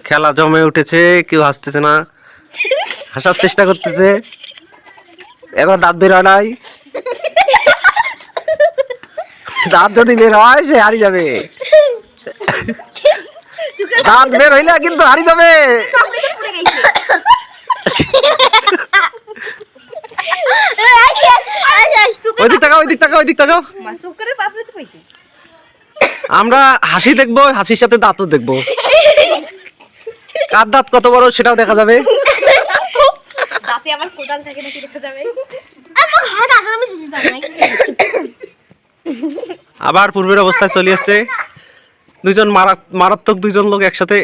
খেলা জমে উঠেছে, কেউ হাসতেছে না, হাসার চেষ্টা করতেছে। এবার দাঁত বের হয় নাই, দাঁত যদি বের হয় সে হারিয়ে যাবে। দাঁত বের হইলে কিন্তু হারিয়ে যাবে। ওইদিক তাকাও, ওইদিক তাকাও, ওইদিক তাকাও। আমরা হাসি দেখবো, হাসির সাথে দাঁতও দেখবো। কার দাঁত কত বড় সেটাও দেখা যাবে। আবার পূর্বের অবস্থায় চলে আসছে। দুইজন মারাত্মক দুইজন লোক একসাথে